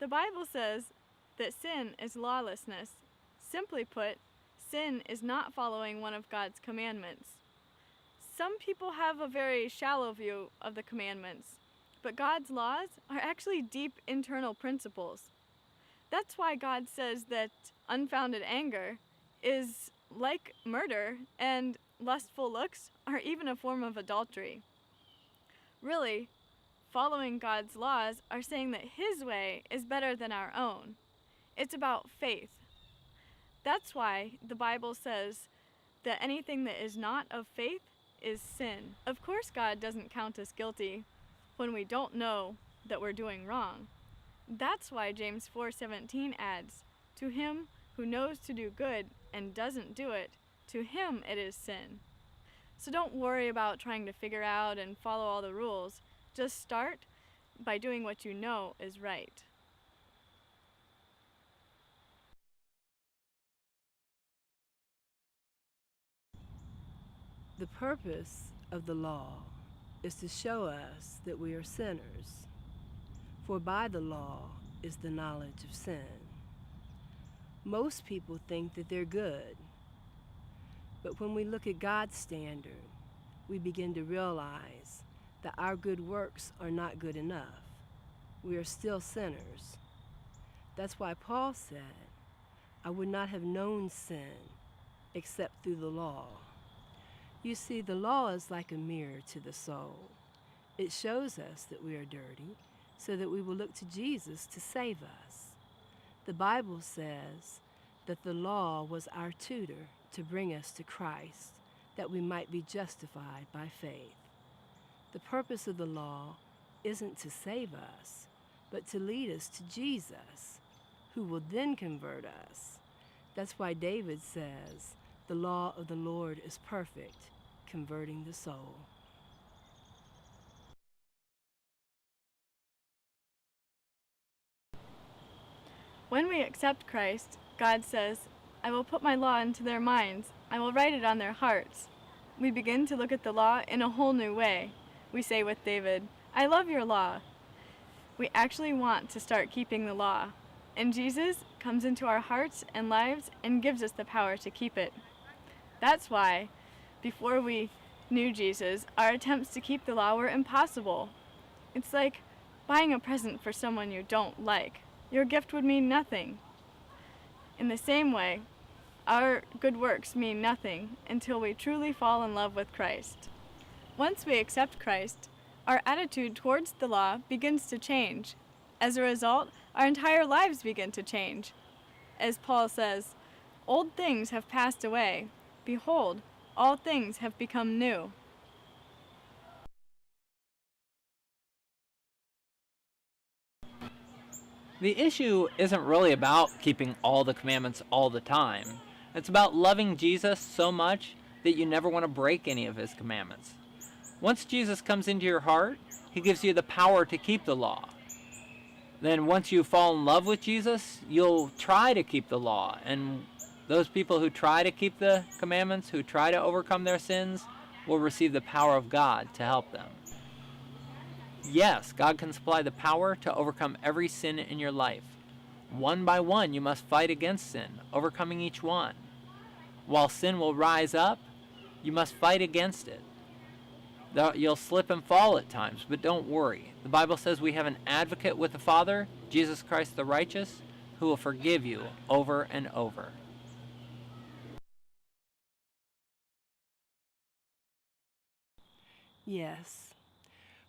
The Bible says that sin is lawlessness. Simply put, sin is not following one of God's commandments. Some people have a very shallow view of the commandments, but God's laws are actually deep internal principles. That's why God says that unfounded anger is like murder, and lustful looks are even a form of adultery. Really, following God's laws are saying that His way is better than our own. It's about faith. That's why the Bible says that anything that is not of faith is sin. Of course, God doesn't count us guilty when we don't know that we're doing wrong. That's why James 4:17 adds, "To him who knows to do good and doesn't do it, to him it is sin." So don't worry about trying to figure out and follow all the rules. Just start by doing what you know is right. The purpose of the law is to show us that we are sinners, for by the law is the knowledge of sin. Most people think that they're good, but when we look at God's standard, we begin to realize that our good works are not good enough. We are still sinners. That's why Paul said, "I would not have known sin except through the law." You see, the law is like a mirror to the soul. It shows us that we are dirty so that we will look to Jesus to save us. The Bible says that the law was our tutor to bring us to Christ, that we might be justified by faith. The purpose of the law isn't to save us, but to lead us to Jesus, who will then convert us. That's why David says, "The law of the Lord is perfect, converting the soul." When we accept Christ, God says, "I will put my law into their minds. I will write it on their hearts." We begin to look at the law in a whole new way. We say with David, "I love your law." We actually want to start keeping the law. And Jesus comes into our hearts and lives and gives us the power to keep it. That's why, before we knew Jesus, our attempts to keep the law were impossible. It's like buying a present for someone you don't like. Your gift would mean nothing. In the same way, our good works mean nothing until we truly fall in love with Christ. Once we accept Christ, our attitude towards the law begins to change. As a result, our entire lives begin to change. As Paul says, "Old things have passed away. Behold, all things have become new." The issue isn't really about keeping all the commandments all the time. It's about loving Jesus so much that you never want to break any of his commandments. Once Jesus comes into your heart, he gives you the power to keep the law. Then once you fall in love with Jesus, you'll try to keep the law. And those people who try to keep the commandments, who try to overcome their sins, will receive the power of God to help them. Yes, God can supply the power to overcome every sin in your life. One by one, you must fight against sin, overcoming each one. While sin will rise up, you must fight against it. You'll slip and fall at times, but don't worry. The Bible says we have an advocate with the Father, Jesus Christ the righteous, who will forgive you over and over. Yes.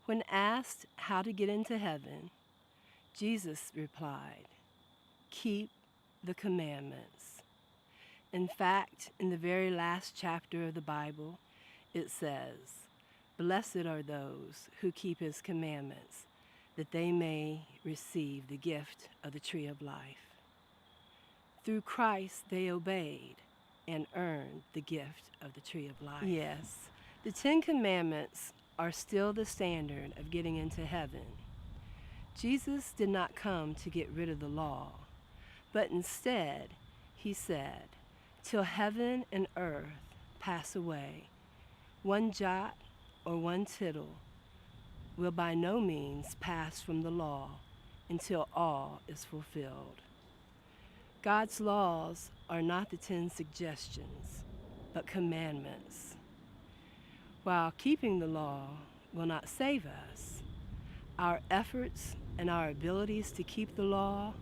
When asked how to get into heaven, Jesus replied, "Keep the commandments." In fact, in the very last chapter of the Bible, it says, "Blessed are those who keep his commandments, that they may receive the gift of the tree of life." Through Christ they obeyed and earned the gift of the tree of life. Yes, the 10 Commandments are still the standard of getting into heaven. Jesus did not come to get rid of the law, but instead, he said, "Till heaven and earth pass away, one jot or one tittle will by no means pass from the law until all is fulfilled. God's laws are not the 10 suggestions, but commandments. While keeping the law will not save us, our efforts and our abilities to keep the law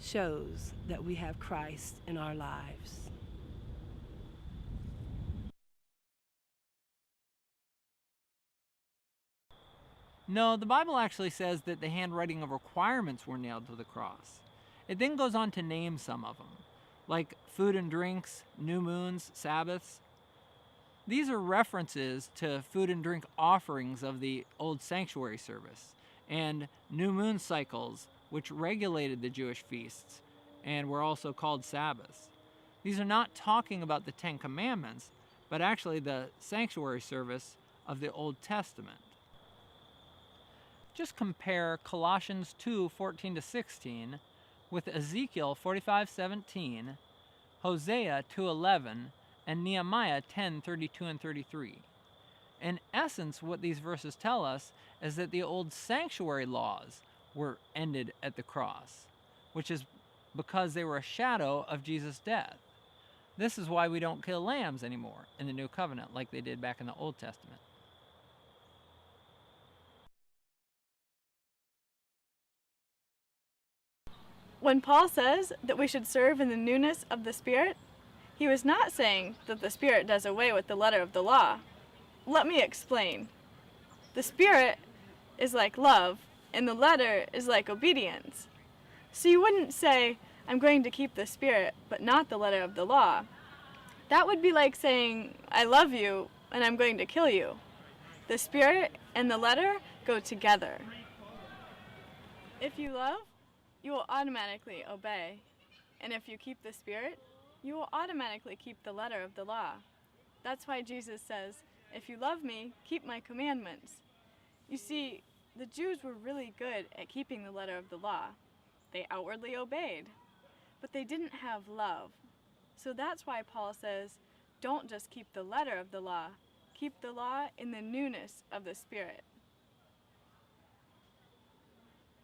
shows that we have Christ in our lives. No, the Bible actually says that the handwriting of requirements were nailed to the cross. It then goes on to name some of them, like food and drinks, new moons, Sabbaths. These are references to food and drink offerings of the old sanctuary service, and new moon cycles, which regulated the Jewish feasts and were also called Sabbaths. These are not talking about the 10 Commandments, but actually the sanctuary service of the Old Testament. Just compare Colossians 2:14-16 with Ezekiel 45:17, Hosea 2:11, and Nehemiah 10:32 and 33. In essence, what these verses tell us is that the old sanctuary laws were ended at the cross, which is because they were a shadow of Jesus' death. This is why we don't kill lambs anymore in the New Covenant like they did back in the Old Testament. When Paul says that we should serve in the newness of the Spirit, he was not saying that the Spirit does away with the letter of the law. Let me explain. The Spirit is like love, and the letter is like obedience. So you wouldn't say, I'm going to keep the Spirit, but not the letter of the law. That would be like saying, I love you, and I'm going to kill you. The Spirit and the letter go together. If you love, you will automatically obey. And if you keep the Spirit, you will automatically keep the letter of the law. That's why Jesus says, if you love me, keep my commandments. You see, the Jews were really good at keeping the letter of the law. They outwardly obeyed, but they didn't have love. So that's why Paul says, don't just keep the letter of the law, keep the law in the newness of the Spirit.